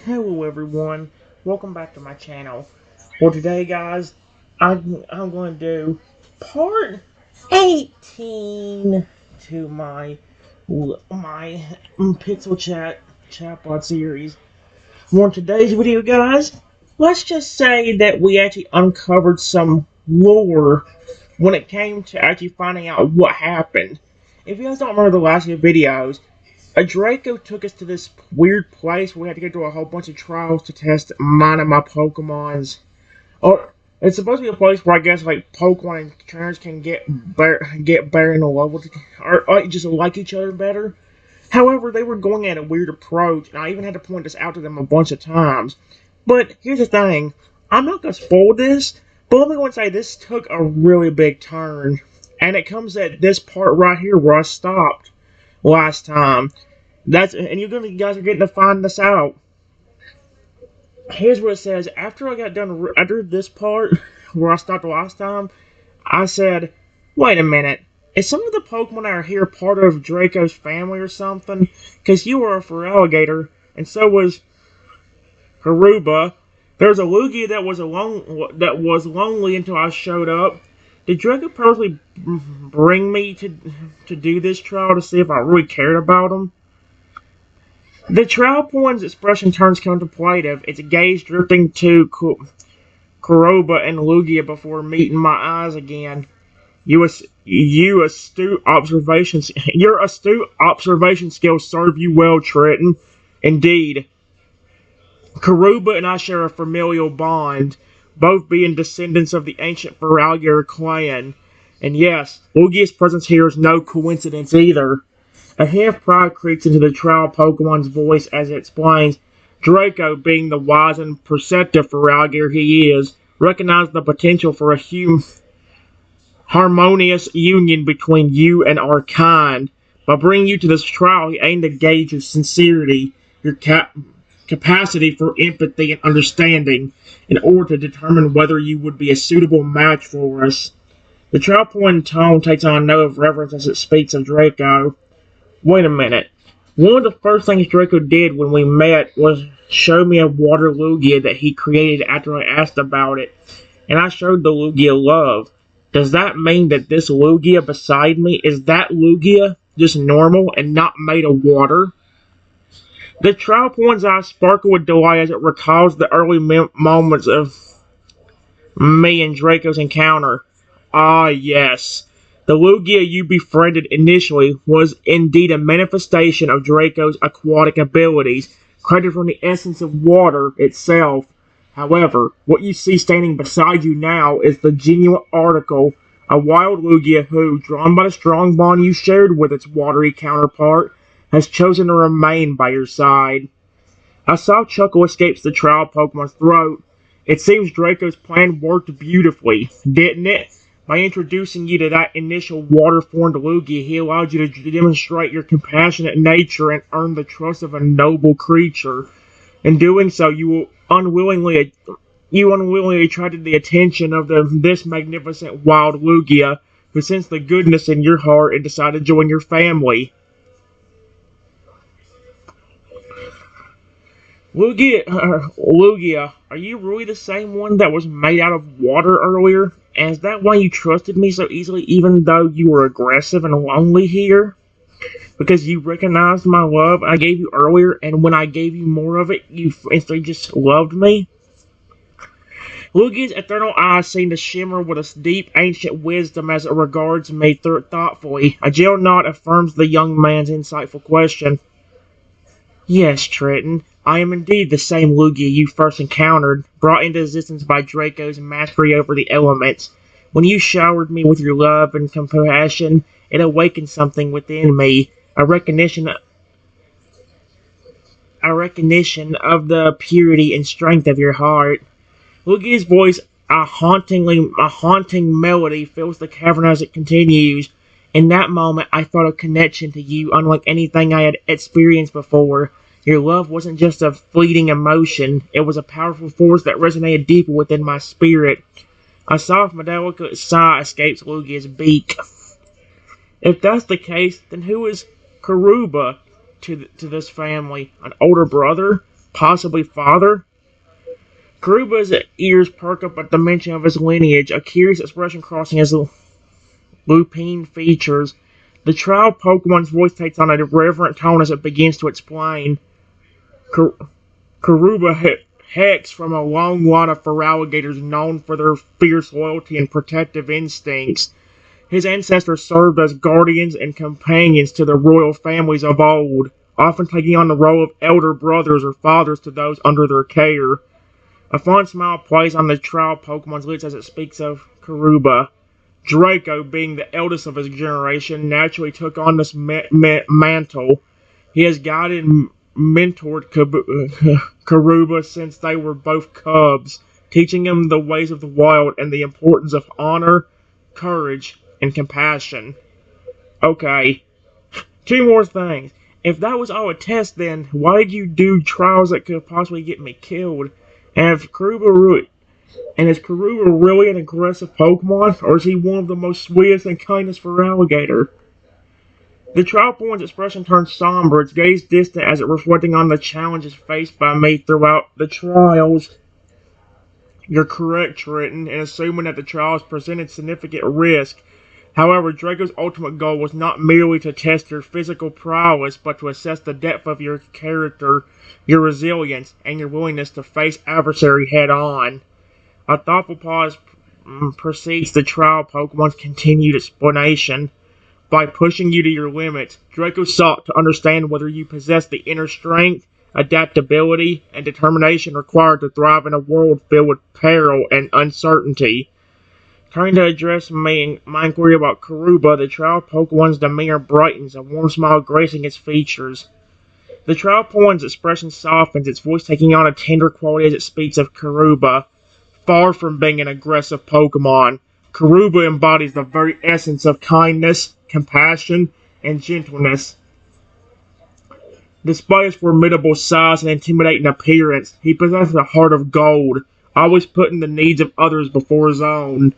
Hello everyone, welcome back to my channel. Well today guys, I'm going to do part 18 to my PixelChat chatbot series. Well in today's video guys, let's just say that we actually uncovered some lore when it came to actually finding out what happened. If you guys don't remember the last few videos, a Draco took us to this weird place where we had to go through a whole bunch of trials to test mine and my Pokemons. Or it's supposed to be a place where I guess like Pokemon and trainers can get better in a level or just like each other better. However, they were going at a weird approach, and I even had to point this out to them a bunch of times. But here's the thing, I'm not gonna spoil this, but let me go and say this took a really big turn, and it comes at this part right here where I stopped last time. And you guys are getting to find this out. Here's what it says. After this part where I stopped the last time, I said, "Wait a minute. Is some of the Pokemon that are here part of Draco's family or something? Because you were a Feraligatr, and so was Karuba. There's a Lugia that was lonely until I showed up. Did Draco purposely bring me to do this trial to see if I really cared about him?" The trial point's expression turns contemplative, its gaze drifting to Kuroba and Lugia before meeting my eyes again. Your astute observation skills serve you well, Trenton. Indeed, Kuruba and I share a familial bond, both being descendants of the ancient Feraligatr clan. And yes, Lugia's presence here is no coincidence either. A half pride creeps into the trial Pokemon's voice as it explains. Draco, being the wise and perceptive Feraligatr he is, recognized the potential for a harmonious union between you and our kind. By bringing you to this trial, he aimed to gauge your sincerity, your capacity for empathy and understanding, in order to determine whether you would be a suitable match for us. The trial point tone takes on a note of reverence as it speaks of Draco. Wait a minute. One of the first things Draco did when we met was show me a water Lugia that he created after I asked about it, and I showed the Lugia love. Does that mean that this Lugia beside me, is that Lugia just normal and not made of water? The trial point's eyes sparkle with delight as it recalls the early moments of me and Draco's encounter. Ah, yes. The Lugia you befriended initially was indeed a manifestation of Draco's aquatic abilities, created from the essence of water itself. However, what you see standing beside you now is the genuine article, a wild Lugia who, drawn by the strong bond you shared with its watery counterpart, has chosen to remain by your side. A soft chuckle escapes the trial Pokemon's throat. It seems Draco's plan worked beautifully, didn't it? By introducing you to that initial water-formed Lugia, he allowed you to demonstrate your compassionate nature and earn the trust of a noble creature. In doing so, you unwillingly attracted the attention of this magnificent wild Lugia, who sensed the goodness in your heart and decided to join your family. Lugia, are you really the same one that was made out of water earlier? And is that why you trusted me so easily even though you were aggressive and lonely here? Because you recognized my love I gave you earlier, and when I gave you more of it, you instantly just loved me? Lugia's eternal eyes seem to shimmer with a deep ancient wisdom as it regards me thoughtfully. A gentle nod affirms the young man's insightful question. Yes, Trenton, I am indeed the same Lugia you first encountered, brought into existence by Draco's mastery over the elements. When you showered me with your love and compassion, it awakened something within me, a recognition of the purity and strength of your heart. Lugia's voice, a haunting melody, fills the cavern as it continues. In that moment, I felt a connection to you unlike anything I had experienced before. Your love wasn't just a fleeting emotion, it was a powerful force that resonated deeply within my spirit. A soft, metallic sigh escapes Lugia's beak. If that's the case, then who is Karuba to this family? An older brother? possibly father? Karuba's ears perk up at the mention of his lineage, a curious expression crossing his lupine features. The trial Pokemon's voice takes on a reverent tone as it begins to explain. Karuba hacks from a long line of Feraligatrs known for their fierce loyalty and protective instincts. His ancestors served as guardians and companions to the royal families of old, often taking on the role of elder brothers or fathers to those under their care. A fond smile plays on the trial Pokemon's lips as it speaks of Karuba. Draco, being the eldest of his generation, naturally took on this mantle. He has guided and mentored Karuba since they were both cubs, teaching him the ways of the wild and the importance of honor, courage, and compassion. Okay, two more things. If that was all a test, then why did you do trials that could possibly get me killed? And is Karuba really an aggressive Pokemon, or is he one of the most sweetest and kindest Feraligatr? The trial Pokemon's expression turns somber, its gaze distant as it reflecting on the challenges faced by me throughout the trials. You're correct, Trenton, in assuming that the trials presented significant risk. However, Draco's ultimate goal was not merely to test your physical prowess, but to assess the depth of your character, your resilience, and your willingness to face adversary head-on. A thoughtful pause precedes the trial Pokemon's continued explanation. By pushing you to your limits, Draco sought to understand whether you possess the inner strength, adaptability, and determination required to thrive in a world filled with peril and uncertainty. Trying to address my inquiry about Karuba, the trial Pokemon's demeanor brightens, a warm smile gracing its features. The trial Pokemon's expression softens, its voice taking on a tender quality as it speaks of Karuba. Far from being an aggressive Pokemon, Karuba embodies the very essence of kindness, compassion, and gentleness. Despite his formidable size and intimidating appearance, he possesses a heart of gold, always putting the needs of others before his own.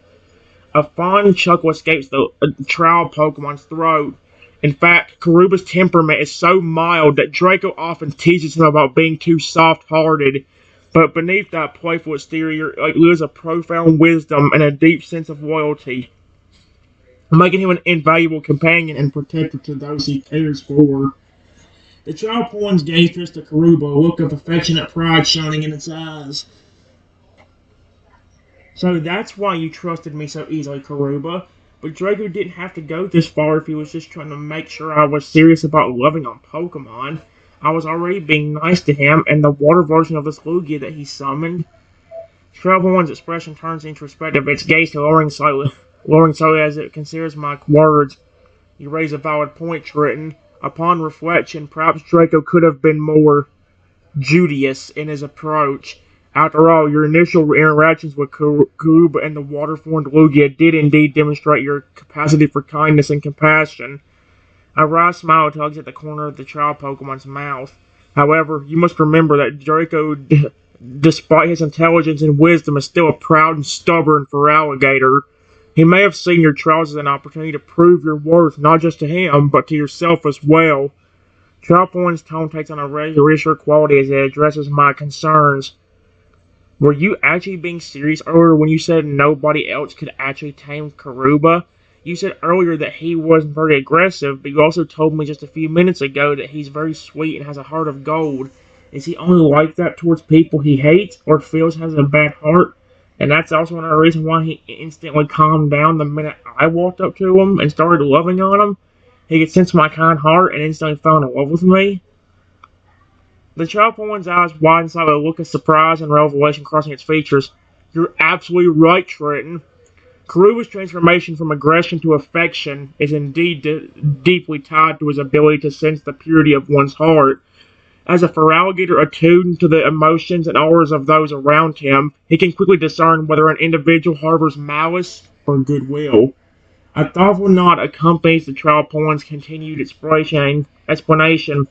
A fond chuckle escapes the trial Pokemon's throat. In fact, Karuba's temperament is so mild that Draco often teases him about being too soft-hearted, but beneath that playful exterior lives a profound wisdom and a deep sense of loyalty, making him an invaluable companion and protector to those he cares for. The trial Pokemon's gaze turns to Karuba, a look of affectionate pride shining in its eyes. So that's why you trusted me so easily, Karuba. But Draco didn't have to go this far if he was just trying to make sure I was serious about loving on Pokemon. I was already being nice to him, and the water version of this Lugia that he summoned. Travel expression turns introspective, its gaze lowering slightly as it considers my words. You raise a valid point, Triton. Upon reflection, perhaps Draco could have been more judicious in his approach. After all, your initial interactions with Karuba and the water-formed Lugia did indeed demonstrate your capacity for kindness and compassion. A wry smile tugs at the corner of the trial Pokemon's mouth. However, you must remember that Draco, despite his intelligence and wisdom, is still a proud and stubborn Feraligatr. He may have seen your trials as an opportunity to prove your worth not just to him, but to yourself as well. Trial Pokemon's tone takes on a reassuring quality as it addresses my concerns. Were you actually being serious earlier when you said nobody else could actually tame Karuba? You said earlier that he wasn't very aggressive, but you also told me just a few minutes ago that he's very sweet and has a heart of gold. Is he only like that towards people he hates or feels has a bad heart? And that's also another reason why he instantly calmed down the minute I walked up to him and started loving on him. He could sense my kind heart and instantly fell in love with me. The child Pokemon's eyes widen slightly, a look of surprise and revelation crossing its features. You're absolutely right, Trenton. Karuba's transformation from aggression to affection is indeed deeply tied to his ability to sense the purity of one's heart. As a Feraligatr attuned to the emotions and auras of those around him, he can quickly discern whether an individual harbors malice or goodwill. A thoughtful nod accompanies the trial Pokemon's continued explanation.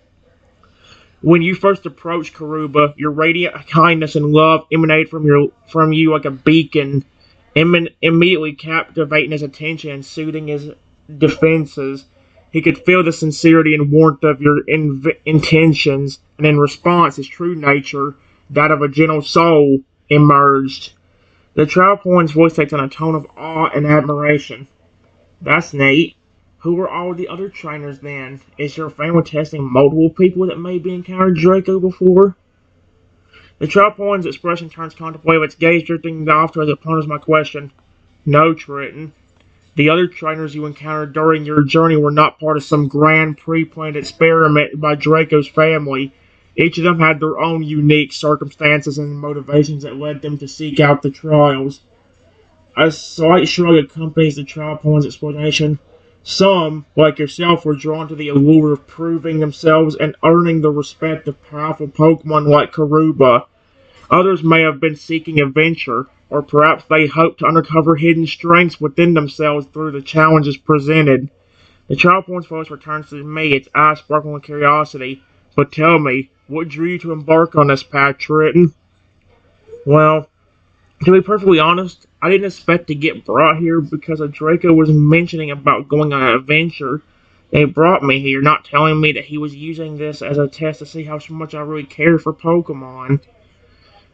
When you first approached Karuba, your radiant kindness and love emanated from you like a beacon, immediately captivating his attention and soothing his defenses. He could feel the sincerity and warmth of your intentions, and in response, his true nature, that of a gentle soul, emerged. The trial point's voice takes on a tone of awe and admiration. That's neat. Who were all the other trainers then? Is your family testing multiple people that maybe encountered Draco before? The trial point's expression turns contemplative, its gaze drifting off as it ponders my question. No, Triton. The other trainers you encountered during your journey were not part of some grand pre-planned experiment by Draco's family. Each of them had their own unique circumstances and motivations that led them to seek out the trials. A slight shrug accompanies the trial point's explanation. Some, like yourself, were drawn to the allure of proving themselves and earning the respect of powerful Pokemon like Karuba. Others may have been seeking adventure, or perhaps they hoped to uncover hidden strengths within themselves through the challenges presented. The trial point's voice returns to me, its eyes sparkling with curiosity. But tell me, what drew you to embark on this path, Triton? Well, to be perfectly honest, I didn't expect to get brought here because a Draco was mentioning about going on an adventure. They brought me here, not telling me that he was using this as a test to see how much I really cared for Pokemon.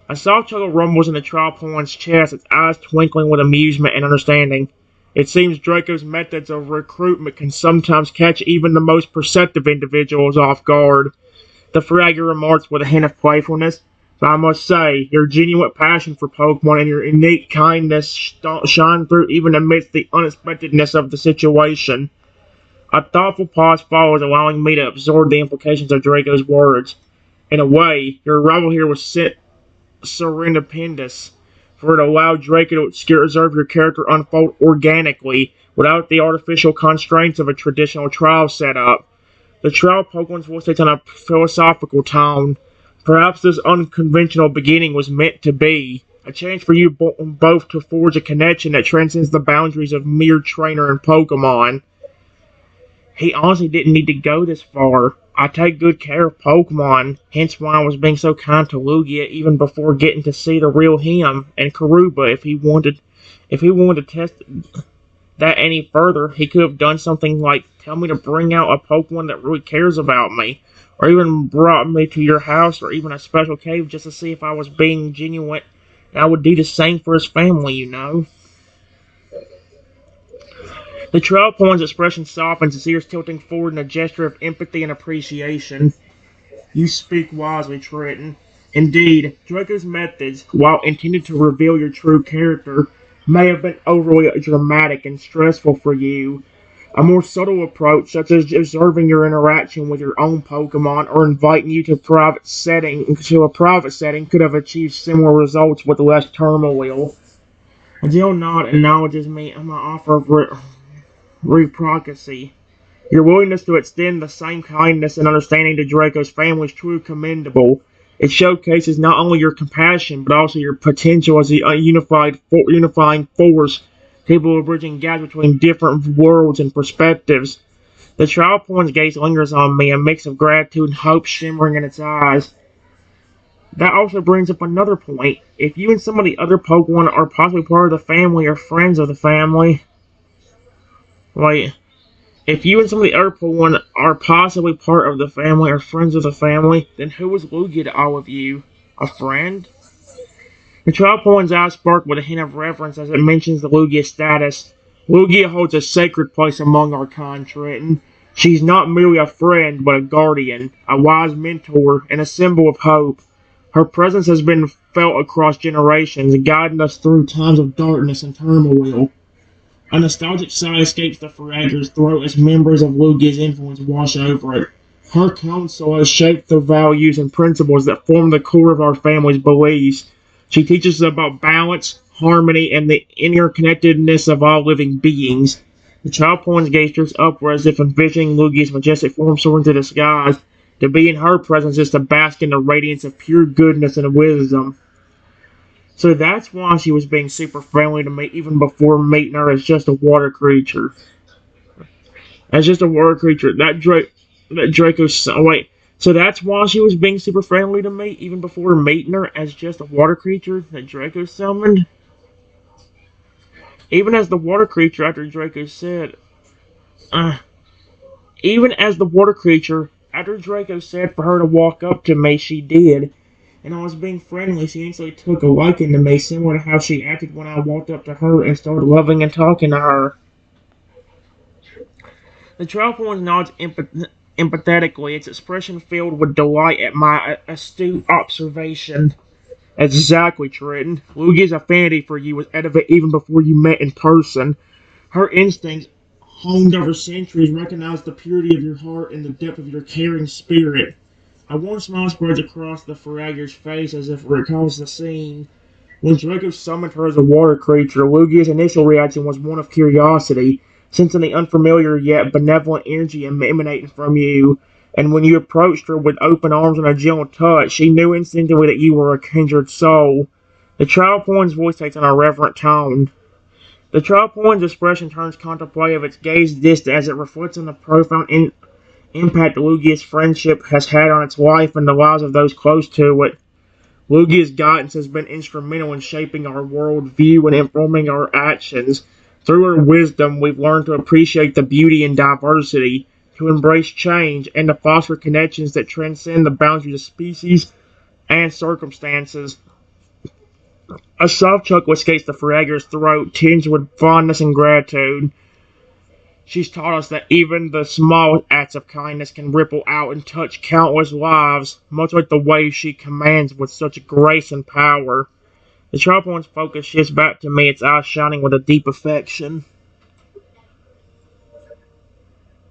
I saw chuckle rumbles in the trial point's chest, its eyes twinkling with amusement and understanding. It seems Draco's methods of recruitment can sometimes catch even the most perceptive individuals off guard. The Feraligatr remarks with a hint of playfulness. But I must say, your genuine passion for Pokemon and your innate kindness shine through even amidst the unexpectedness of the situation. A thoughtful pause follows, allowing me to absorb the implications of Draco's words. In a way, your arrival here was serendipitous, for it allowed Draco to observe your character unfold organically, without the artificial constraints of a traditional trial setup. The trial Pokemon's voice takes on a philosophical tone. Perhaps this unconventional beginning was meant to be, a chance for you both to forge a connection that transcends the boundaries of mere trainer and Pokemon. He honestly didn't need to go this far. I take good care of Pokemon, hence why I was being so kind to Lugia even before getting to see the real him, and Karuba. If he wanted to test that any further, he could have done something like tell me to bring out a Pokemon that really cares about me, or even brought me to your house or even a special cave just to see if I was being genuine. And I would do the same for his family, you know. The trial point's expression softens, his ears tilting forward in a gesture of empathy and appreciation. You speak wisely, Triton. Indeed, Draco's methods, while intended to reveal your true character, may have been overly dramatic and stressful for you. A more subtle approach, such as observing your interaction with your own Pokemon or inviting you to a private setting, could have achieved similar results with less turmoil. A gentle nod acknowledges me and my offer of reciprocity. Your willingness to extend the same kindness and understanding to Draco's family is truly commendable. It showcases not only your compassion, but also your potential as a unifying force, capable of bridging gaps between different worlds and perspectives. The trial point's gaze lingers on me, a mix of gratitude and hope shimmering in its eyes. That also brings up another point. If you and some of the other Pokemon are possibly part of the family or friends of the family, if you and some of the other Pokemon are possibly part of the family or friends of the family, then who was Lugia to all of you? A friend? The trial point's eyes spark with a hint of reverence as it mentions the Lugia status. Lugia holds a sacred place among our kind, Triton. She's not merely a friend, but a guardian, a wise mentor, and a symbol of hope. Her presence has been felt across generations, guiding us through times of darkness and turmoil. A nostalgic sigh escapes the Feraligatr's throat as memories of Lugia's influence wash over it. Her counsel has shaped the values and principles that form the core of our family's beliefs. She teaches us about balance, harmony, and the interconnectedness of all living beings. The child point's gaze drifts upward as if envisioning Lugia's majestic form soaring to the skies. To be in her presence is to bask in the radiance of pure goodness and wisdom. So that's why she was being super friendly to me even before meeting her as just a water creature. As just a water creature. That Draco... Oh, wait. So that's why she was being super friendly to me even before meeting her as just a water creature that Draco summoned? Even as the water creature after Draco said... Even as the water creature, after Draco said for her to walk up to me, she did. And I was being friendly, she instantly took a liking to me, similar to how she acted when I walked up to her and started loving and talking to her. The Troutborn nods empathetically, its expression filled with delight at my astute observation. Exactly, Trenton. Lugia's affinity for you was evident even before you met in person. Her instincts, honed over centuries, recognized the purity of your heart and the depth of your caring spirit. A warm smile spreads across the Feraligatr's face as if it recalls the scene. When Draco summoned her as a water creature, Lugia's initial reaction was one of curiosity, sensing the unfamiliar yet benevolent energy emanating from you. And when you approached her with open arms and a gentle touch, she knew instinctively that you were a kindred soul. The Troutborn's voice takes on a reverent tone. The Troutborn's expression turns contemplative, its gaze distant as it reflects on the profound impact Lugia's friendship has had on its life and the lives of those close to it. Lugia's guidance has been instrumental in shaping our worldview and informing our actions. Through her wisdom, we've learned to appreciate the beauty and diversity, to embrace change, and to foster connections that transcend the boundaries of species and circumstances. A soft chuckle escapes the Feraligatr's throat, tinged with fondness and gratitude. She's taught us that even the smallest acts of kindness can ripple out and touch countless lives, much like the way she commands with such grace and power. The Troutborn's focus shifts back to me, its eyes shining with a deep affection.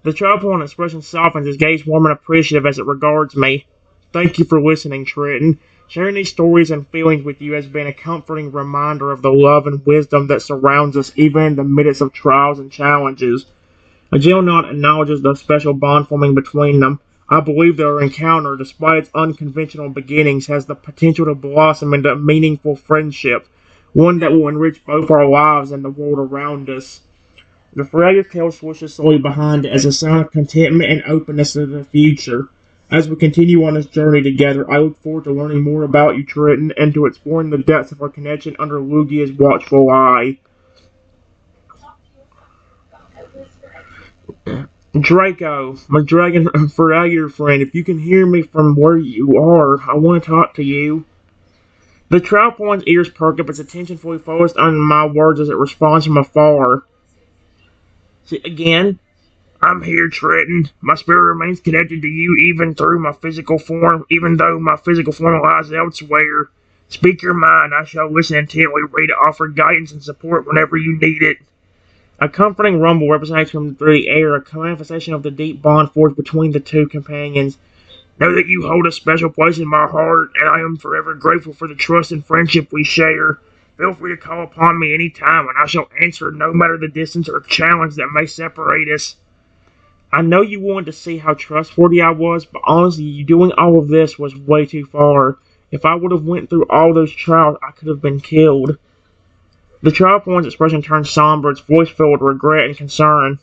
The Troutborn expression softens, its gaze warm and appreciative as it regards me. Thank you for listening, Trenton. Sharing these stories and feelings with you has been a comforting reminder of the love and wisdom that surrounds us even in the midst of trials and challenges. A gentle nod acknowledges the special bond forming between them. I believe their encounter, despite its unconventional beginnings, has the potential to blossom into a meaningful friendship, one that will enrich both our lives and the world around us. The Feraligatr's tail swishes slowly behind it as a sign of contentment and openness to the future. As we continue on this journey together, I look forward to learning more about you, Trenton, and to exploring the depths of our connection under Lugia's watchful eye. Draco, my dragon Feraligatr friend, if you can hear me from where you are, I want to talk to you. The Troutborn's ears perk up, its attention fully focused on my words as it responds from afar. See, again, I'm here, Trenton. My spirit remains connected to you even through my physical form, even though my physical form lies elsewhere. Speak your mind, I shall listen intently, ready to offer guidance and support whenever you need it. A comforting rumble resonates from through the air, a manifestation of the deep bond forged between the two companions. Know that you hold a special place in my heart, and I am forever grateful for the trust and friendship we share. Feel free to call upon me any time, and I shall answer no matter the distance or challenge that may separate us. I know you wanted to see how trustworthy I was, but honestly, you doing all of this was way too far. If I would have went through all those trials, I could have been killed. The Troutborn's expression turned somber, its voice filled with regret and concern.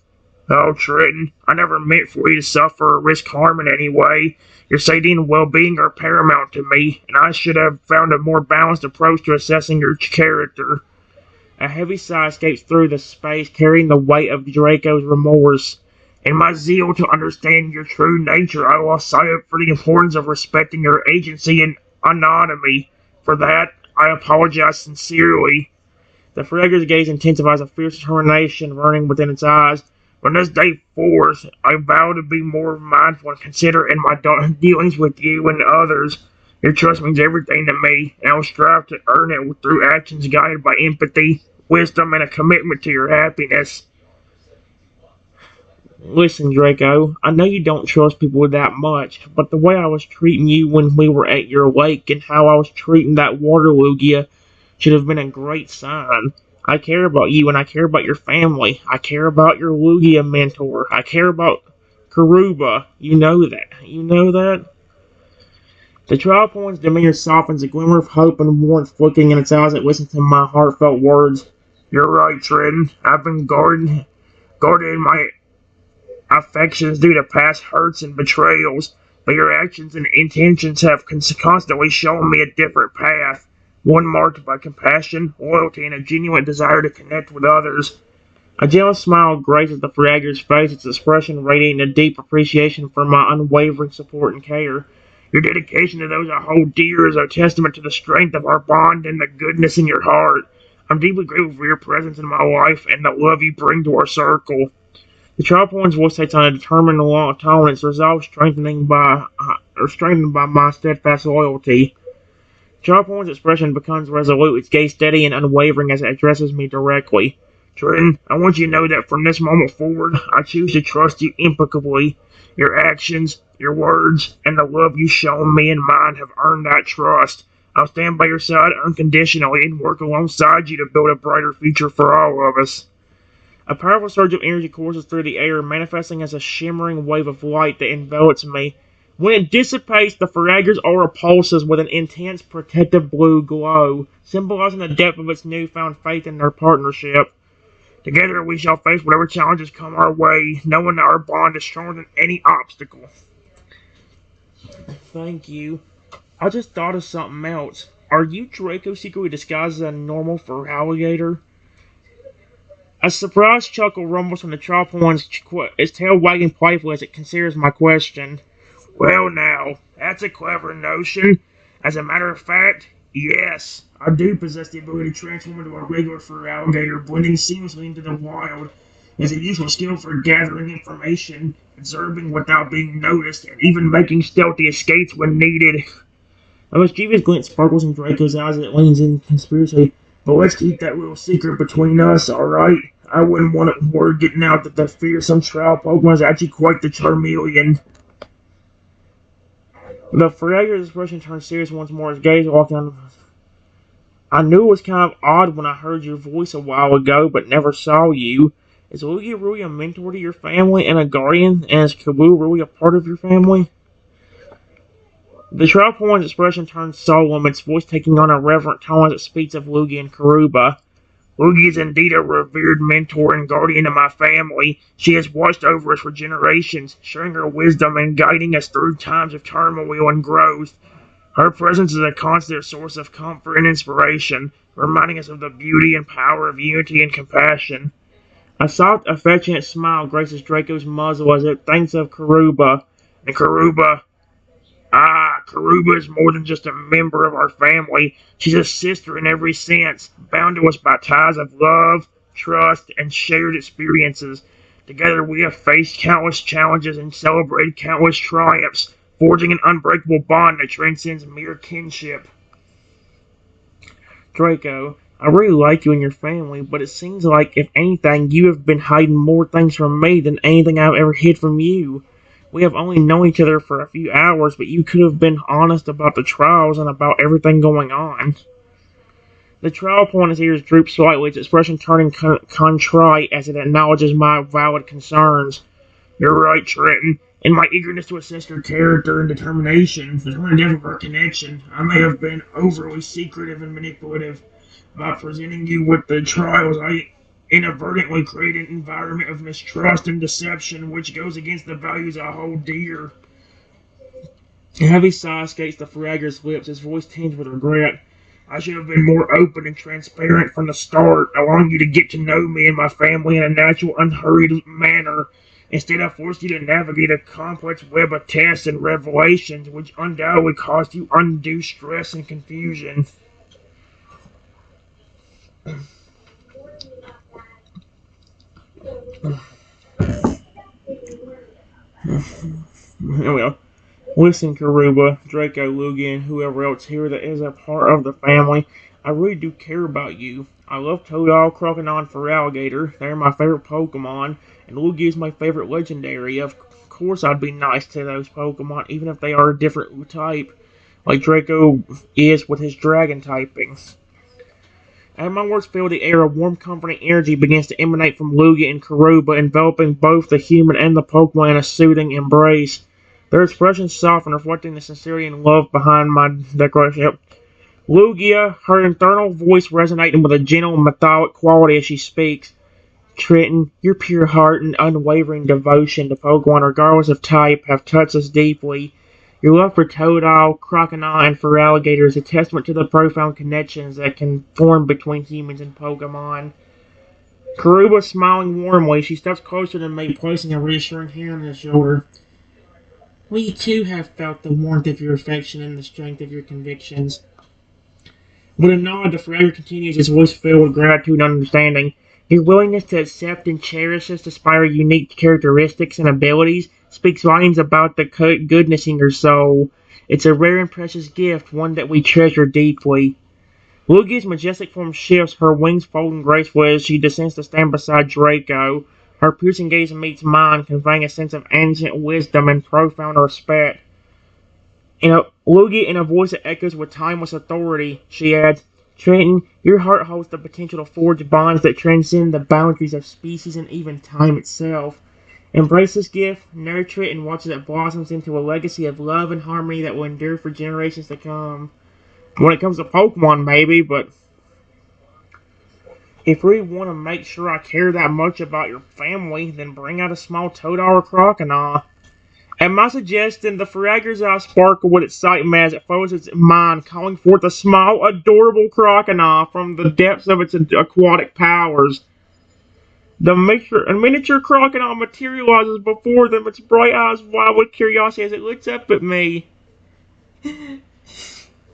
Oh, Trenton, I never meant for you to suffer or risk harm in any way. Your safety and well-being are paramount to me, and I should have found a more balanced approach to assessing your character. A heavy sigh escapes through the space, carrying the weight of Draco's remorse. In my zeal to understand your true nature, I lost sight for the importance of respecting your agency and autonomy. For that, I apologize sincerely. The Feraligatr's gaze intensifies, a fierce determination burning within its eyes. From this day forth, I vow to be more mindful and considerate in my dealings with you and others. Your trust means everything to me, and I will strive to earn it through actions guided by empathy, wisdom, and a commitment to your happiness. Listen, Draco, I know you don't trust people that much, but the way I was treating you when we were at your lake and how I was treating that water Lugia should have been a great sign. I care about you and I care about your family. I care about your Lugia mentor. I care about Karuba. You know that. You know that? The Troutborn's demeanor softens, a glimmer of hope and warmth flickering in its eyes that listens to my heartfelt words. You're right, Trenton. I've been guarding my affections due to past hurts and betrayals, but your actions and intentions have constantly shown me a different path, one marked by compassion, loyalty, and a genuine desire to connect with others. A gentle smile graces the Feraligatr's face, its expression radiating a deep appreciation for my unwavering support and care. Your dedication to those I hold dear is a testament to the strength of our bond and the goodness in your heart. I'm deeply grateful for your presence in my life and the love you bring to our circle. The Trialpoint's voice takes on a determined tone, its resolve strengthened by my steadfast loyalty. Trialpoint's expression becomes resolute, its gaze steady and unwavering as it addresses me directly. Trenton, I want you to know that from this moment forward, I choose to trust you impeccably. Your actions, your words, and the love you've shown me and mine have earned that trust. I'll stand by your side unconditionally and work alongside you to build a brighter future for all of us. A powerful surge of energy courses through the air, manifesting as a shimmering wave of light that envelops me. When it dissipates, the Feraligatr's aura pulses with an intense protective blue glow, symbolizing the depth of its newfound faith in their partnership. Together we shall face whatever challenges come our way, knowing that our bond is stronger than any obstacle. Thank you. I just thought of something else. Are you Draco secretly disguised as a normal Feraligatr? A surprised chuckle rumbles from the Trialpoint's its tail wagging playfully as it considers my question. Well now, that's a clever notion. As a matter of fact, yes, I do possess the ability to transform into a regular Feraligatr, blending seamlessly into the wild. It's a useful skill for gathering information, observing without being noticed, and even making stealthy escapes when needed. A mischievous glint sparkles in Draco's eyes as it leans in conspiracy. But let's keep that little secret between us, alright? I wouldn't want word getting out that the fearsome trial Pokemon is actually quite the Charmeleon. The Feraligatr's expression turns serious once more, his gaze walking on. I knew it was kind of odd when I heard your voice a while ago, but never saw you. Is Lugia really a mentor to your family and a guardian, and is Kabu really a part of your family? The Trialpoint's expression turns solemn, its voice taking on a reverent tone as it speaks of Lugia and Karuba. Lugia is indeed a revered mentor and guardian of my family. She has watched over us for generations, sharing her wisdom and guiding us through times of turmoil and growth. Her presence is a constant source of comfort and inspiration, reminding us of the beauty and power of unity and compassion. A soft, affectionate smile graces Draco's muzzle as it thinks of Karuba. And Karuba is more than just a member of our family. She's a sister in every sense, bound to us by ties of love, trust, and shared experiences. Together we have faced countless challenges and celebrated countless triumphs, forging an unbreakable bond that transcends mere kinship. Draco, I really like you and your family, but it seems like, if anything, you have been hiding more things from me than anything I've ever hid from you. We have only known each other for a few hours, but you could have been honest about the trials and about everything going on. The Trialpoint's ears droop slightly, its expression turning contrite as it acknowledges my valid concerns. You're right, Trenton. In my eagerness to assess your character and determination, the current depth of our connection, I may have been overly secretive and manipulative. By presenting you with the trials, I inadvertently create an environment of mistrust and deception which goes against the values I hold dear. A heavy sigh escapes the Feraligatr's lips, his voice tinged with regret. I should have been more open and transparent from the start, allowing you to get to know me and my family in a natural, unhurried manner. Instead, I forced you to navigate a complex web of tests and revelations which undoubtedly caused you undue stress and confusion. There we go. Listen, Karuba, Draco, Lugia, and whoever else here that is a part of the family, I really do care about you. I love Totodile, Crocodile, and Feraligatr. They're my favorite Pokemon, and Lugia is my favorite legendary. Of course I'd be nice to those Pokemon, even if they are a different type, like Draco is with his dragon typings. As my words fill the air, a warm, comforting energy begins to emanate from Lugia and Karuba, enveloping both the human and the Pokemon in a soothing embrace. Their expressions soften, reflecting the sincerity and love behind my declaration. Lugia, her internal voice resonating with a gentle, metallic quality as she speaks. Trenton, your pure heart and unwavering devotion to Pokemon, regardless of type, have touched us deeply. Your love for Totodile, Crocodile, and Feraligatr is a testament to the profound connections that can form between humans and Pokemon. Karuba smiling warmly, she steps closer to me, placing a reassuring hand on his shoulder. We too have felt the warmth of your affection and the strength of your convictions. With a nod, the Fragger continues, his voice filled with gratitude and understanding. Your willingness to accept and cherish us despite our unique characteristics and abilities speaks volumes about the goodness in your soul. It's a rare and precious gift, one that we treasure deeply. Lugia's majestic form shifts, her wings folding gracefully as she descends to stand beside Draco. Her piercing gaze meets mine, conveying a sense of ancient wisdom and profound respect. Lugia, in a voice that echoes with timeless authority, she adds, Trenton, your heart holds the potential to forge bonds that transcend the boundaries of species and even time itself. Embrace this gift, nurture it, and watch as it blossoms into a legacy of love and harmony that will endure for generations to come. When it comes to Pokemon, maybe, but if we want to make sure I care that much about your family, then bring out a small Totodile or Crocodile. At my suggestion, the Feraligatr's eyes sparkle with excitement as it follows its mind, calling forth a small, adorable crocodile from the depths of its aquatic powers. A miniature crocodile materializes before them, its bright eyes wide with curiosity as it looks up at me.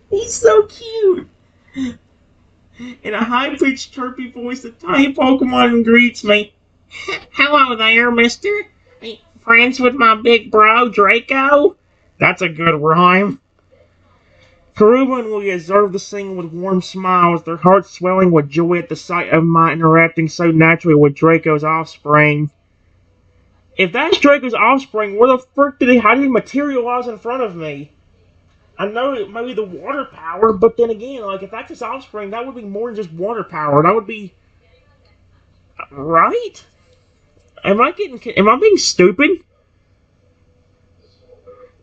He's so cute! In a high-pitched, chirpy voice, the tiny Pokemon greets me. Hello there, mister. Friends with my big bro, Draco? That's a good rhyme. Karuba and Louie observe the scene with warm smiles, their hearts swelling with joy at the sight of my interacting so naturally with Draco's offspring. If that's Draco's offspring, where the frick how did he materialize in front of me? I know it might be the water power, but then again, like, if that's his offspring, that would be more than just water power. That would be... Right? Am I being stupid?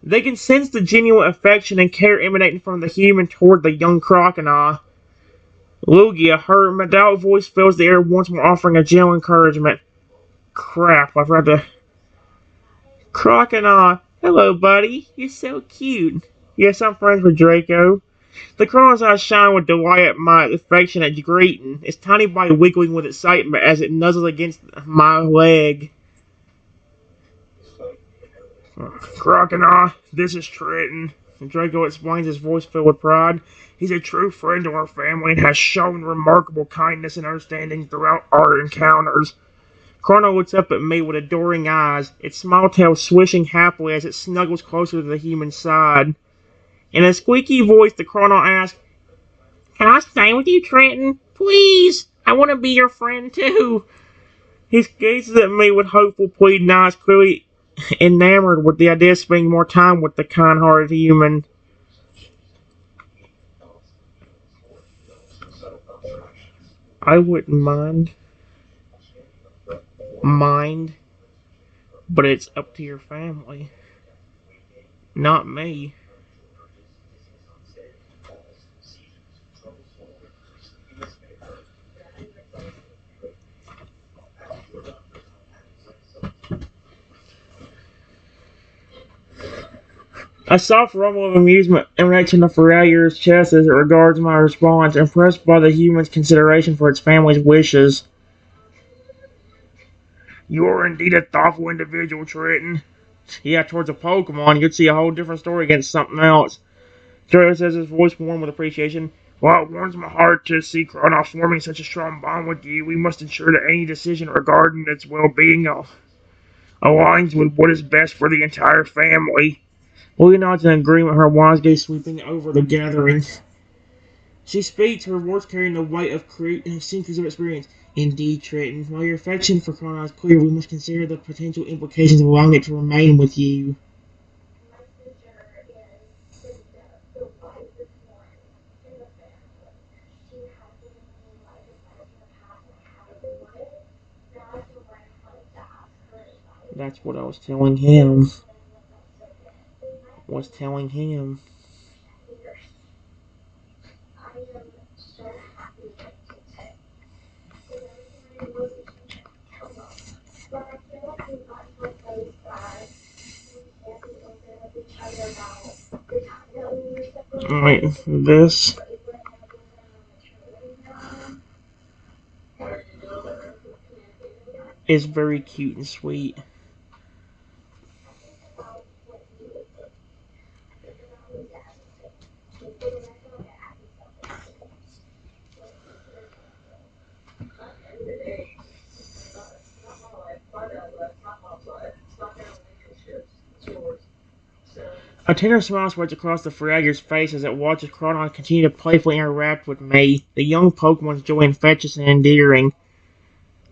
They can sense the genuine affection and care emanating from the human toward the young crocodile. Lugia, her metallic voice fills the air once more, offering a gentle encouragement. Crap, I forgot to... Crocodile, hello buddy, you're so cute. Yes, I'm friends with Draco. The crocodile's eyes shine with delight at my affectionate greeting, its tiny body wiggling with excitement as it nuzzles against my leg. Crocodile, this is Trenton. Draco explains, his voice filled with pride. He's a true friend to our family and has shown remarkable kindness and understanding throughout our encounters. Chrono looks up at me with adoring eyes, its small tail swishing happily as it snuggles closer to the human side. In a squeaky voice, the Chrono asks, Can I stay with you, Trenton? Please! I want to be your friend, too! He gazes at me with hopeful, pleading eyes, clearly enamored with the idea of spending more time with the kind-hearted human. I wouldn't mind, but it's up to your family, not me. A soft rumble of amusement emanates from the Feraligatr's chest as it regards my response, impressed by the human's consideration for its family's wishes. You are indeed a thoughtful individual, Trenton. Yeah, towards a Pokemon, you'd see a whole different story against something else. Draco says, his voice warm with appreciation. While it warms my heart to see Chronos forming such a strong bond with you, we must ensure that any decision regarding its well-being aligns with what is best for the entire family. Lily nods in agreement, her wise gaze sweeping over the gathering. She speaks, her words carrying the weight of centuries of experience. Indeed, Trenton, while your affection for Chrono is clear, we must consider the potential implications of allowing it to remain with you. That's what I was telling him. Alright, this. is very cute and sweet. A tender smile spreads across the Feraligatr's face as it watches Crawdon continue to playfully interact with me. The young Pokemon's joy infectious and endearing.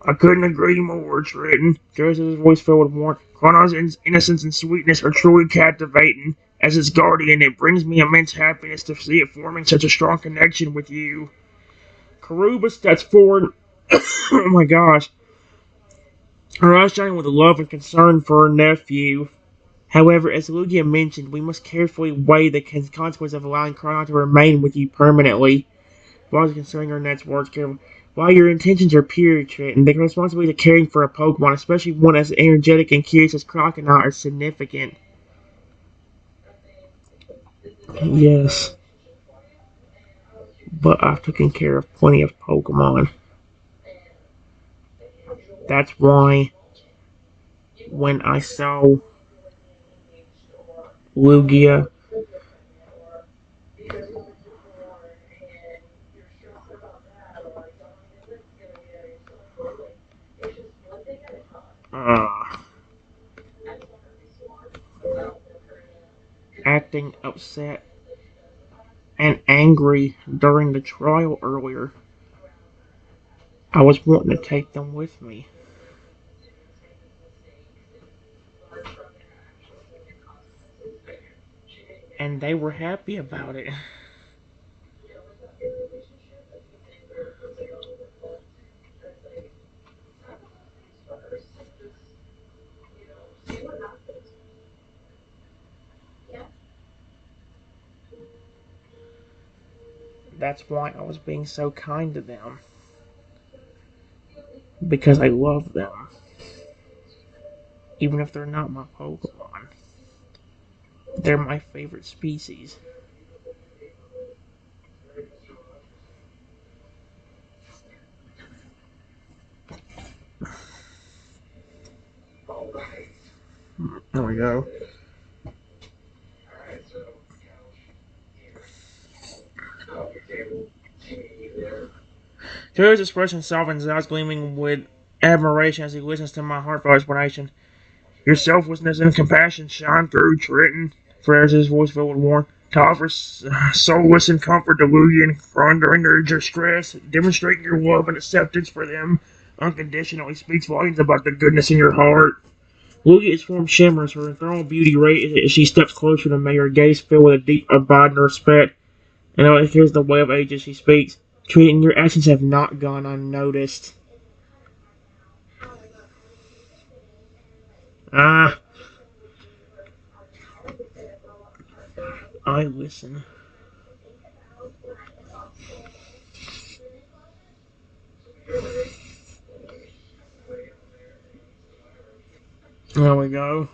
I couldn't agree more, Trenton. Joseph's voice filled with warmth. Crawdon's innocence and sweetness are truly captivating. As its guardian, it brings me immense happiness to see it forming such a strong connection with you. Karuba steps forward. Oh my gosh. Her eyes shining with love and concern for her nephew. However, as Lugia mentioned, we must carefully weigh the consequence of allowing Crawdon to remain with you permanently. While considering her next words carefully. While your intentions are pure, Trenton, the responsibility of caring for a Pokemon, especially one as energetic and curious as Crocodile, are significant. Yes, but I've taken care of plenty of Pokemon. That's why when I saw Lugia uh, acting upset and angry during the trial earlier, I was wanting to take them with me. And they were happy about it. That's why I was being so kind to them. Because I love them. Even if they're not my Pokemon. They're my favorite species. There we go. Joe's expression softens, his eyes gleaming with admiration as he listens to my heartfelt explanation. Your selflessness and compassion shine through, Trenton. Ferris' voice filled with warmth. To offer solace and comfort to Lugia and Fron during their distress, demonstrating your love and acceptance for them unconditionally speaks volumes about the goodness in your heart. Lugia's form shimmers, her ethereal beauty radiant as she steps closer to me, her gaze filled with a deep, abiding respect. And now here's the way of ages she speaks. Trenton, your actions have not gone unnoticed. Ah, I listen. There we go.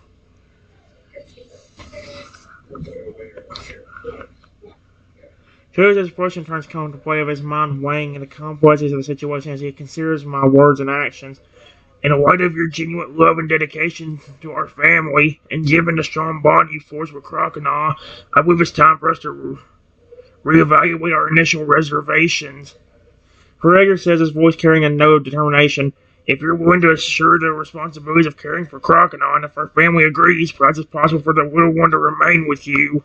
Joe's expression turns contemplative, his mind weighing the complexities of the situation as he considers my words and actions. In light of your genuine love and dedication to our family, and given the strong bond you forged with Crocodile, I believe it's time for us to reevaluate our initial reservations. Feraligatr says, his voice carrying a note of determination. If you're willing to assure the responsibilities of caring for Crocodile, and if our family agrees, perhaps it's possible for the little one to remain with you.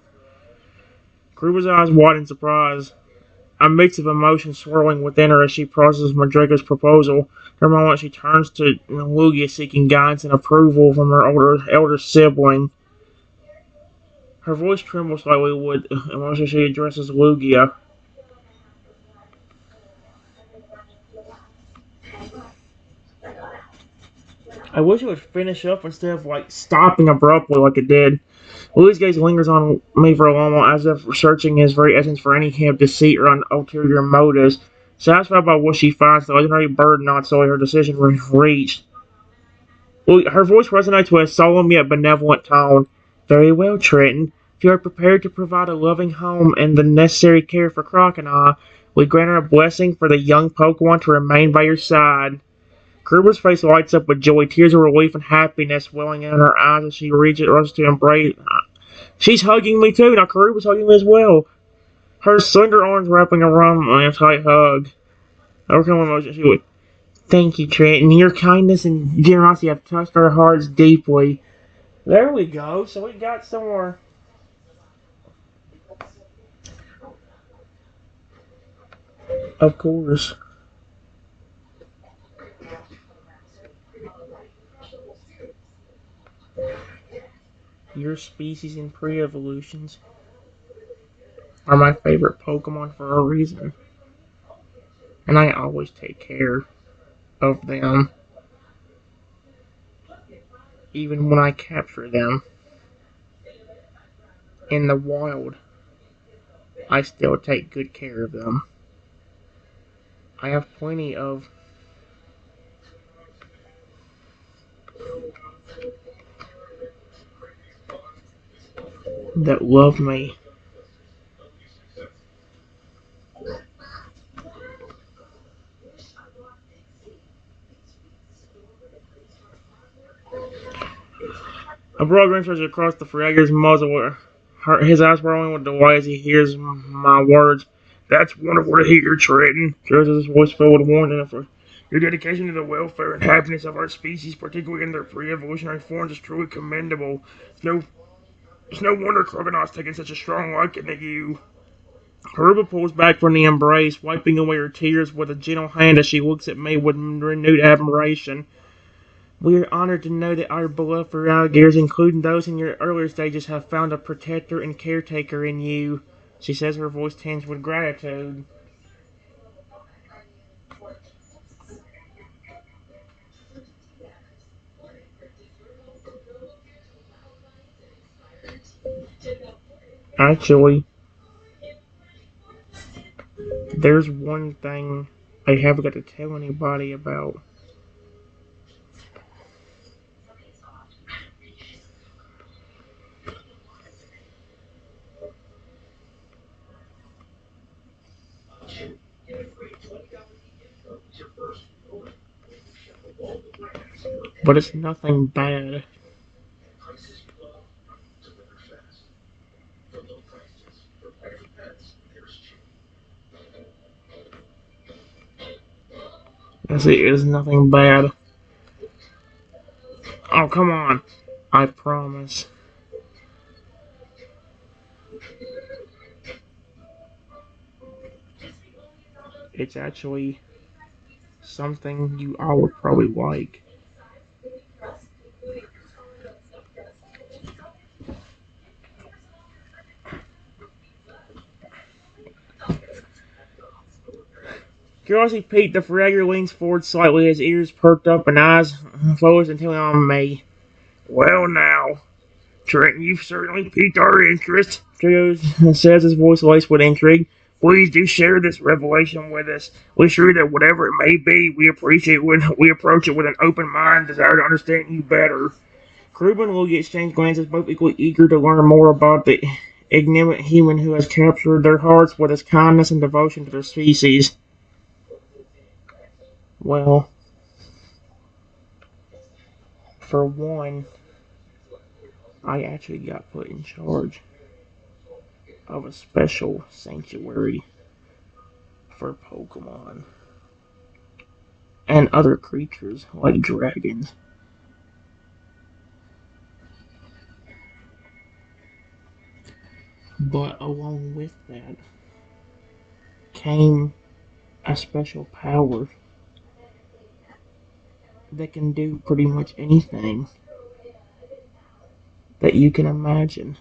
Kruba's eyes widen in surprise, a mix of emotions swirling within her as she processes Draco's proposal. For a moment, she turns to Lugia, seeking guidance and approval from her elder sibling. Her voice trembles slightly with emotion as she addresses Lugia. I wish it would finish up instead of stopping abruptly like it did. Luigi's gaze lingers on me for a moment as if searching his very essence for any hint of deceit or ulterior motives. Satisfied by what she finds, the legendary bird nods slowly, her decision reached. Her voice resonates with a solemn yet benevolent tone. Very well, Trenton. If you are prepared to provide a loving home and the necessary care for Crocodile, we grant her a blessing for the young Pokemon to remain by your side. Kruber's face lights up with joy, tears of relief and happiness welling in her eyes as she rushes to embrace. She's hugging me too. Now Kruber's hugging me as well. Her slender arms wrapping around me in a tight hug. Overcome emotion, she would. Thank you, Trenton. Your kindness and generosity have touched our hearts deeply. There we go. So we got some more. Of course. Your species in pre-evolutions are my favorite Pokemon for a reason. And I always take care of them. Even when I capture them in the wild, I still take good care of them. I have plenty of that love me. A broad grin stretches across the Feraligatr's muzzle. His eyes swirling with delight as he hears my words. That's wonderful to hear, Trenton. His voice filled with warmth. Your dedication to the welfare and happiness of our species, particularly in their pre-evolutionary forms, is truly commendable. It's no wonder Crocodile's taken such a strong liking to you. Karuba pulls back from the embrace, wiping away her tears with a gentle hand as she looks at me with renewed admiration. We are honored to know that our beloved Feraligatrs, including those in your earlier stages, have found a protector and caretaker in you. She says, her voice tinged with gratitude. Actually, there's one thing I haven't got to tell anybody about. But it's nothing bad. It is nothing bad. Oh, come on. I promise. It's actually something you all would probably like. Curiosity piqued, the Feraligatr leans forward slightly, his ears perked up and eyes focused intently on me. Well now, Trenton, you've certainly piqued our interest, Trio says, his voice laced with intrigue. Please do share this revelation with us. We're sure that whatever it may be, we appreciate when we approach it with an open mind, desire to understand you better. Kruben and Logie exchange glances, both equally eager to learn more about the enigmatic human who has captured their hearts with his kindness and devotion to their species. Well, for one, I actually got put in charge of a special sanctuary for Pokemon and other creatures like dragons. But along with that came a special power that can do pretty much anything that you can imagine.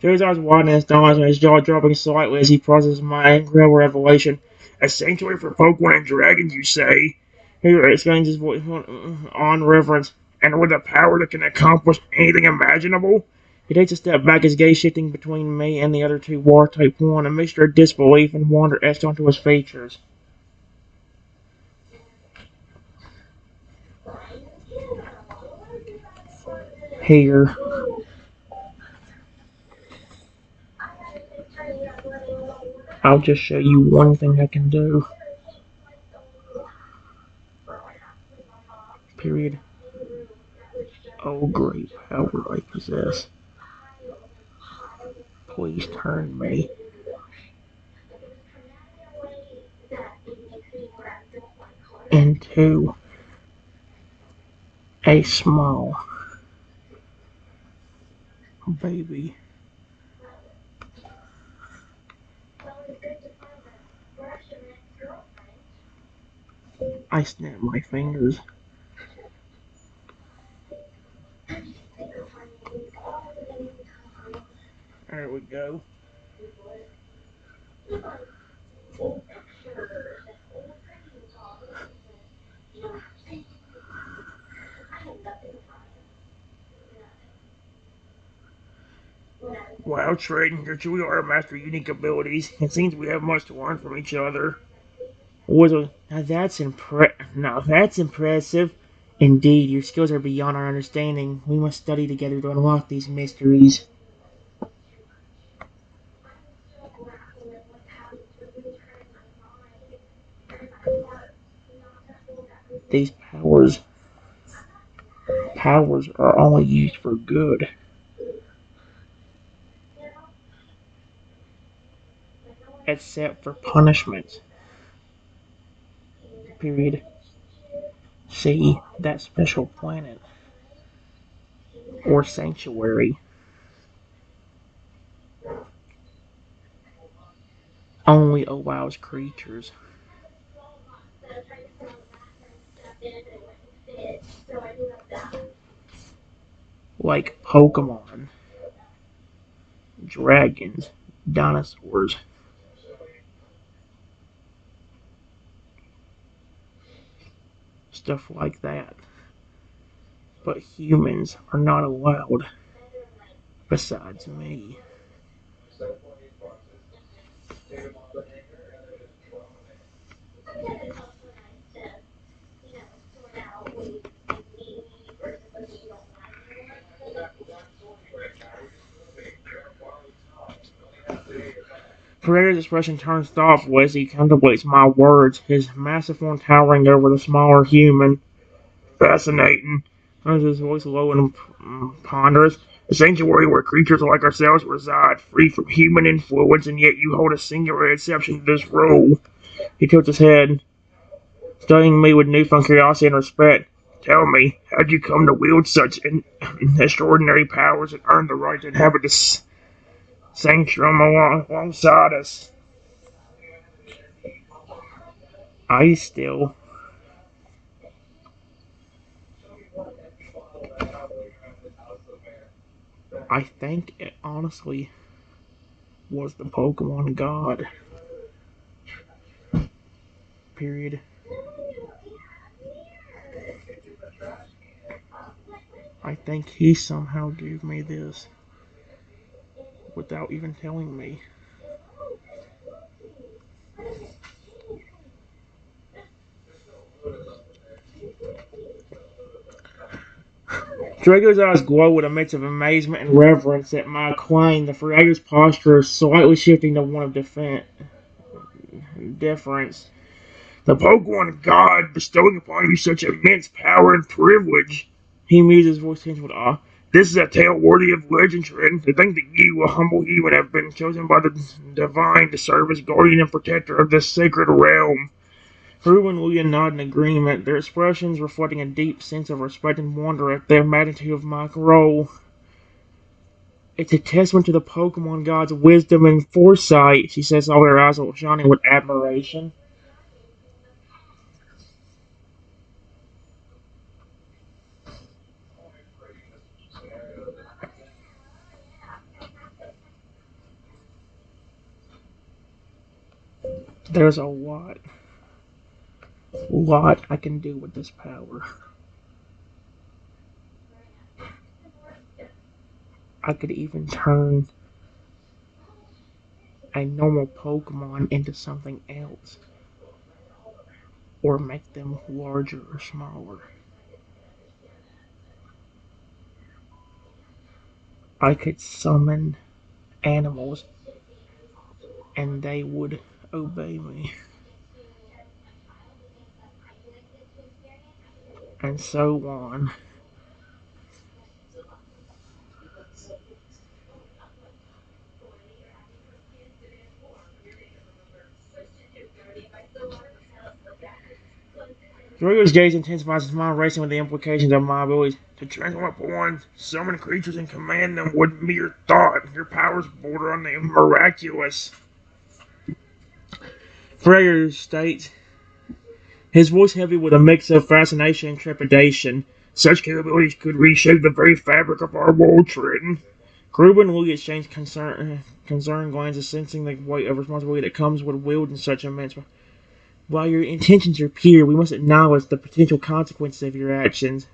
Joe's eyes widen in astonishment, his jaw dropping slightly as he processes my incredible revelation. A sanctuary for Pokemon and dragons, you say? He exclaims his voice on reverence, and with a power that can accomplish anything imaginable? He takes a step back, his gaze shifting between me and the other two War-type one, a mixture of disbelief and wonder etched onto his features. Here. I'll just show you one thing I can do. Period. Oh, great power I possess. Please turn me into a small baby. I snap my fingers. There we go. Wow, Trading, you're truly are a master of unique abilities. It seems we have much to learn from each other. Now that's impressive. Indeed, your skills are beyond our understanding. We must study together to unlock these mysteries. These powers are only used for good, except for punishment. Period. See that special planet or sanctuary only allows creatures like Pokemon, dragons, dinosaurs, stuff like that. But humans are not allowed, besides me. Predator's expression turns thoughtful as he contemplates my words, his massive form towering over the smaller human. Fascinating. Turns his voice low and ponderous. A sanctuary where creatures like ourselves reside, free from human influence, and yet you hold a singular exception to this rule. He tilts his head, studying me with newfound curiosity and respect. Tell me, how'd you come to wield such extraordinary powers and earn the right to inhabit this sanctuary alongside us? I still. I think it honestly was the Pokemon God. Period. I think he somehow gave me this without even telling me. Draco's eyes glow with a mix of amazement and reverence at my claim. The Feraligatr's posture is slightly shifting to one of deference. The Pokemon God bestowing upon you such immense power and privilege. He mused, his voice tinged with awe. This is a tale worthy of legend, Trent. To think that you, a humble human, have been chosen by the divine to serve as guardian and protector of this sacred realm. Drew and William nodded in agreement, their expressions reflecting a deep sense of respect and wonder at the magnitude of my role. It's a testament to the Pokemon God's wisdom and foresight, she says, all her eyes shining with admiration. There's a lot I can do with this power. I could even turn a normal Pokemon into something else, or make them larger or smaller. I could summon animals and they would obey me. And so on. Draco's gaze intensifies, his mind racing with the implications of my abilities to transform upon summon creatures and command them with mere thought. Your powers border on the miraculous. Freya states, his voice heavy with a mix of fascination and trepidation. Such capabilities could reshape the very fabric of our world, Triton. Gruber and Louis exchanged concerned glances, sensing the weight of responsibility that comes with wielding such immense. While your intentions are pure, we must acknowledge the potential consequences of your actions.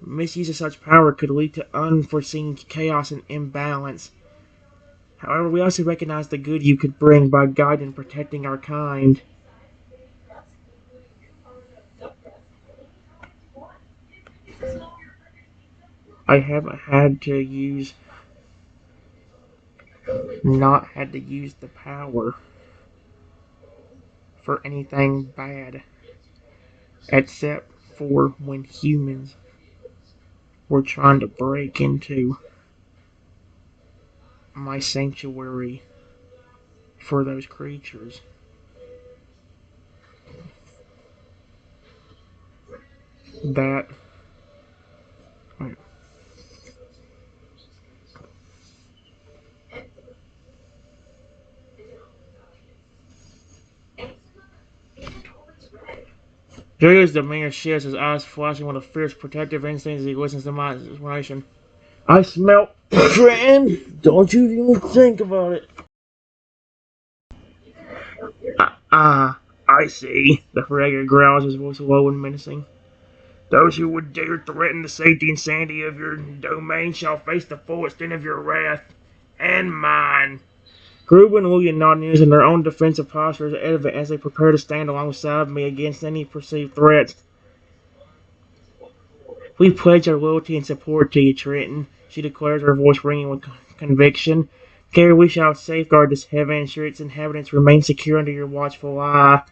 Misuse of such power could lead to unforeseen chaos and imbalance. However, we also recognize the good you could bring by guiding and protecting our kind. I haven't not had to use the power for anything bad, except for when humans were trying to break into my sanctuary for those creatures. That Draco's demeanor shifts, his eyes flashing with a fierce protective instinct as he listens to my explanation. I smell friend. Don't you even think about it. I see. The Feraligatr growls, his voice low and menacing. Those who would dare threaten the safety and sanity of your domain shall face the full extent of your wrath. And mine. Gruber and William nod news in their own defensive posture is evident as they prepare to stand alongside me against any perceived threats. We pledge our loyalty and support to you, Trenton, she declares, her voice ringing with conviction. Care, we shall safeguard this heaven, ensure its inhabitants remain secure under your watchful eye.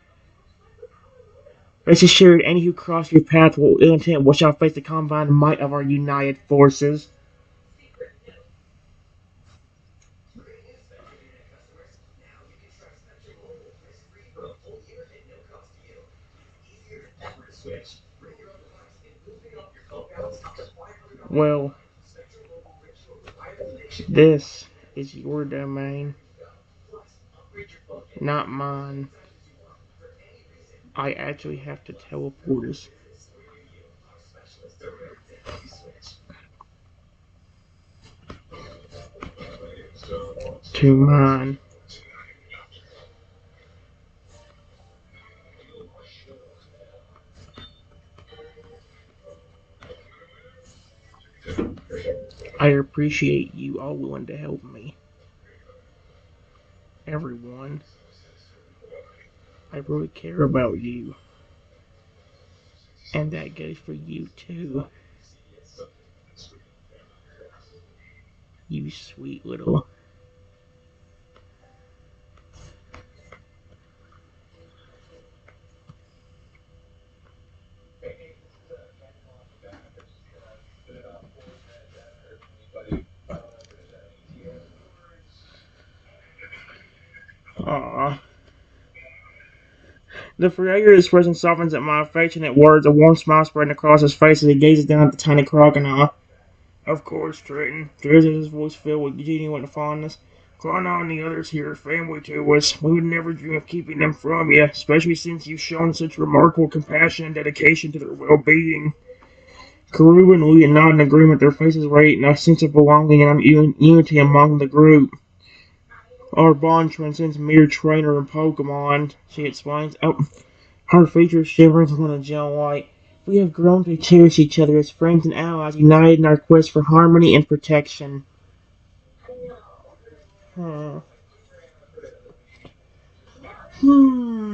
Rest assured, any who cross your path with ill intent shall face the combined might of our united forces. Well, this is your domain, not mine. I actually have to teleport us to mine. I appreciate you all willing to help me. Everyone. I really care about you. And that goes for you too. You sweet little. Aww. The Feraligatr's expression softens at my affectionate words, a warm smile spreading across his face as he gazes down at the tiny crocodile. Of course, Triton. There's his voice filled with genuine fondness. Clona and the others here are family to us. We would never dream of keeping them from you, especially since you've shown such remarkable compassion and dedication to their well-being. Karu and Lee nod in agreement, their faces radiating a sense of belonging and unity among the group. Our bond transcends mere trainer and Pokemon, she explains. Her features shivering with a gel light. We have grown to cherish each other as friends and allies, united in our quest for harmony and protection. Hmm. Hmm.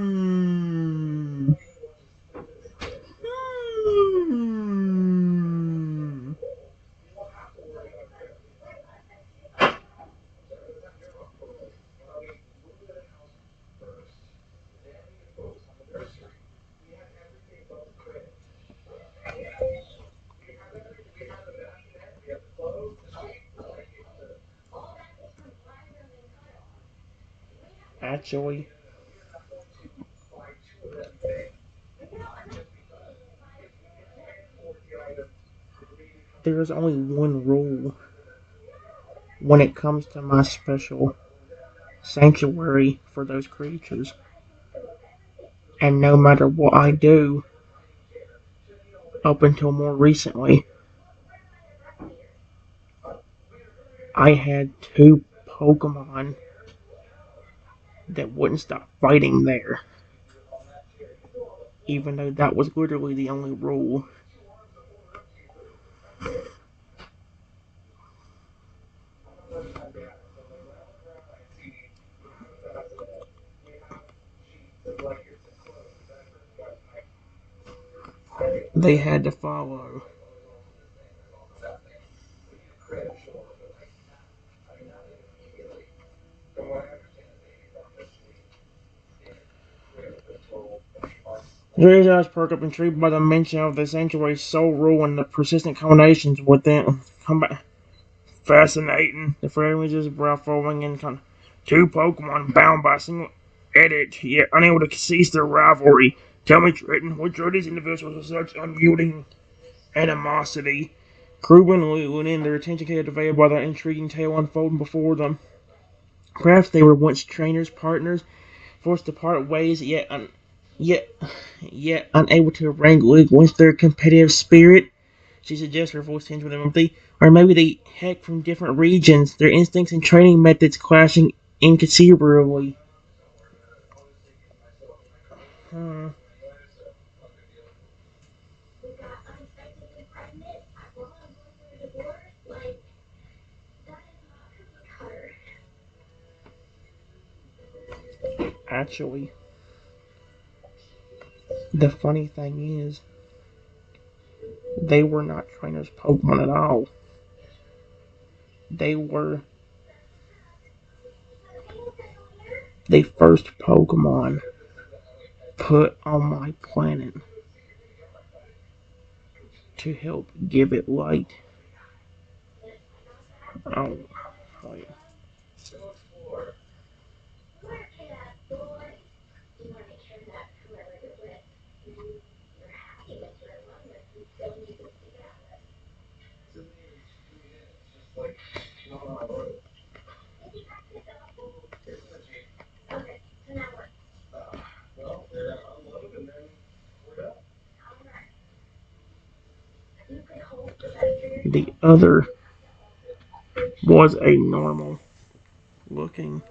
Actually, there is only one rule when it comes to my special sanctuary for those creatures. And no matter what I do, up until more recently, I had two Pokemon that wouldn't stop fighting there, even though that was literally the only rule. They had to follow. Dre's eyes perk up, intrigued by the mention of the sanctuary's sole rule and the persistent combinations within. Fascinating. The Feraligatr brow following in two Pokemon bound by a single edit, yet unable to cease their rivalry. Tell me, Triton, what drove these individuals with such unyielding animosity? Krubin and Lunin, their attention captivated by the intriguing tale unfolding before them. Perhaps they were once trainers, partners, forced to part ways, yet, yet unable to wrangle against their competitive spirit. She suggests, her voice tinged with empathy. Or maybe they heck from different regions, their instincts and training methods clashing inconceivably. Hmm. Actually, the funny thing is, they were not trainers Pokemon at all. They were the first Pokemon put on my planet to help give it light. Oh, oh yeah. The other was a normal looking.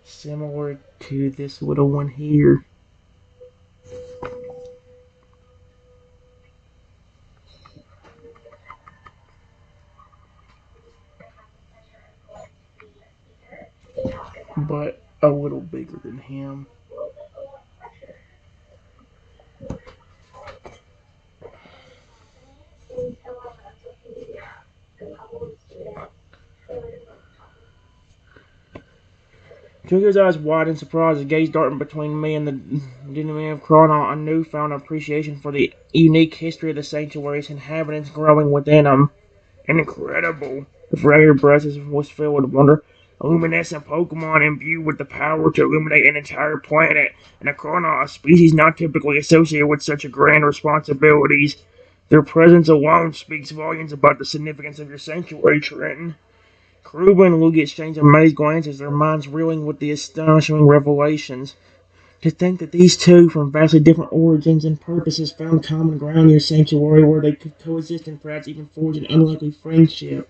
Similar to this little one here. But a little bigger than him. Trigger's eyes wide in surprise, his gaze darting between me and the gentleman of Chronon, a newfound appreciation for the unique history of the sanctuary's inhabitants growing within him. Incredible. The fragrant breath was filled with wonder. A luminescent Pokemon imbued with the power to illuminate an entire planet, and a Chronon, a species not typically associated with such grand responsibilities. Their presence alone speaks volumes about the significance of your sanctuary, Trenton. Kruba and Lugia exchanged amazed glances, their minds reeling with the astonishing revelations. To think that these two, from vastly different origins and purposes, found common ground in your sanctuary where they could coexist and perhaps even forge an unlikely friendship.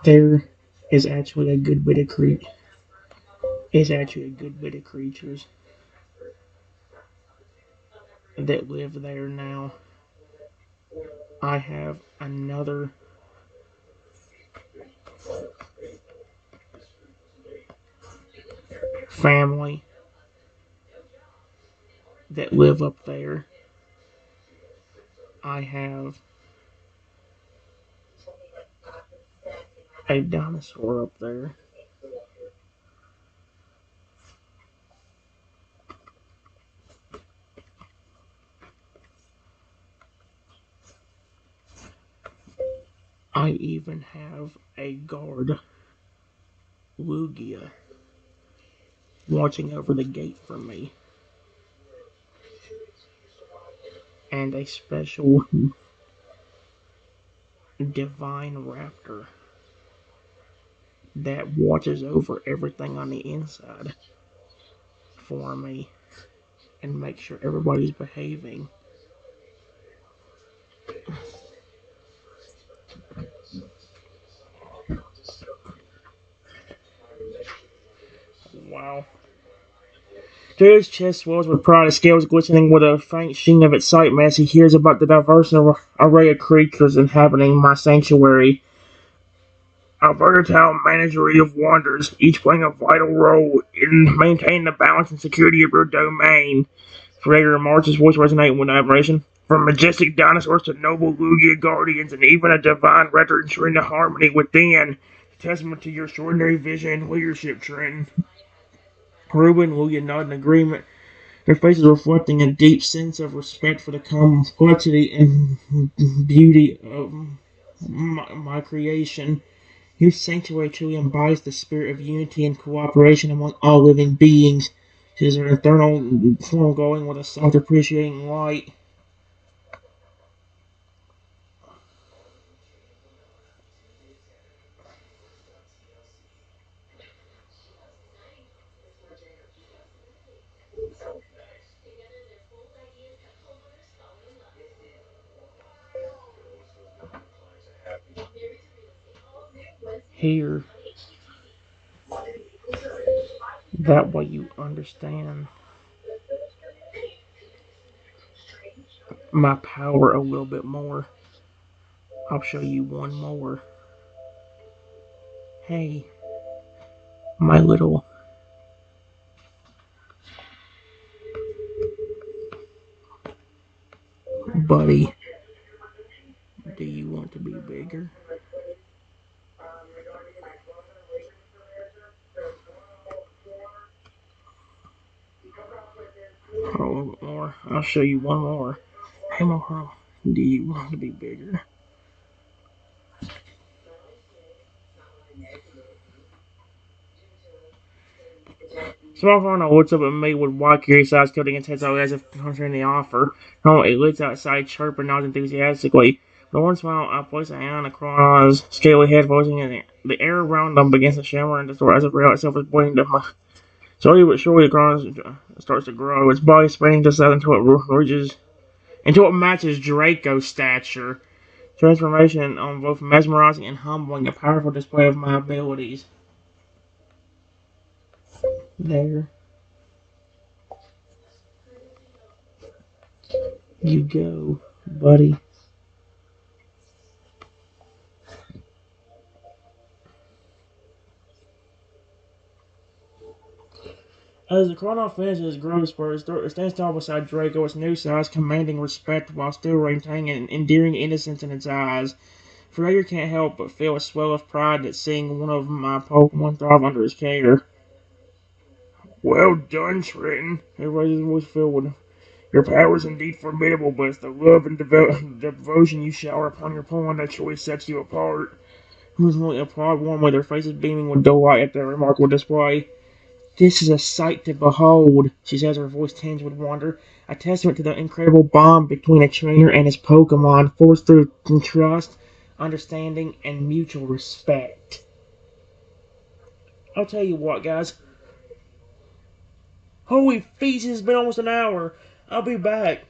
There is actually a good bit of creatures that live there now. I have another family that live up there. I have a dinosaur up there. I even have a guard, Lugia, watching over the gate for me. And a special divine raptor that watches over everything on the inside for me and makes sure everybody's behaving. Wow. Dude's chest swells with pride, his scales glistening with a faint sheen of excitement as he hears about the diverse array of creatures inhabiting my sanctuary. A versatile menagerie of wonders, each playing a vital role in maintaining the balance and security of your domain. Freya remarks, his voice resonating with admiration. From majestic dinosaurs to noble Lugia guardians, and even a divine raptor ensuring the harmony within. Testament to your extraordinary vision and leadership, Trenton. Ruben and Lugia nod in agreement, their faces reflecting a deep sense of respect for the complexity and beauty of my creation. Your sanctuary truly embodies the spirit of unity and cooperation among all living beings. It is an eternal form glowing with a soft appreciating light. Here, that way you understand my power a little bit more. I'll show you one more. Hey, my little buddy, do you want to be bigger? A little bit more. I'll show you one more. Hey, Mohro, do you want to be bigger? Smartphone looks up at me with wide, curious eyes tilting its head as if considering the offer. It looks outside, chirp and nods enthusiastically. With one smile, I place a hand across his scaly head, voicing in the air around them begins to shimmer and distort as if reality itself is pointing to my. Slowly but surely, the crown starts to grow. Its body spinning just out until it reaches, until it matches Draco's stature. Transformation on both mesmerizing and humbling, a powerful display of my abilities. There you go, buddy. As the chrono finishes growth spurt, it stands tall beside Draco, its new size commanding respect while still retaining an endearing innocence in its eyes. Feraligatr can't help but feel a swell of pride at seeing one of my Pokemon thrive under his care. Well done, Trenton. Everybody's voice filled with your power is indeed formidable, but it's the love and devotion you shower upon your Pokemon that truly sets you apart. Who's really applaud warmly, their faces beaming with delight at their remarkable display. This is a sight to behold, she says, her voice tinged with wonder, a testament to the incredible bond between a trainer and his Pokemon, forged through trust, understanding, and mutual respect. I'll tell you what, guys. Holy feces, it's been almost an hour. I'll be back.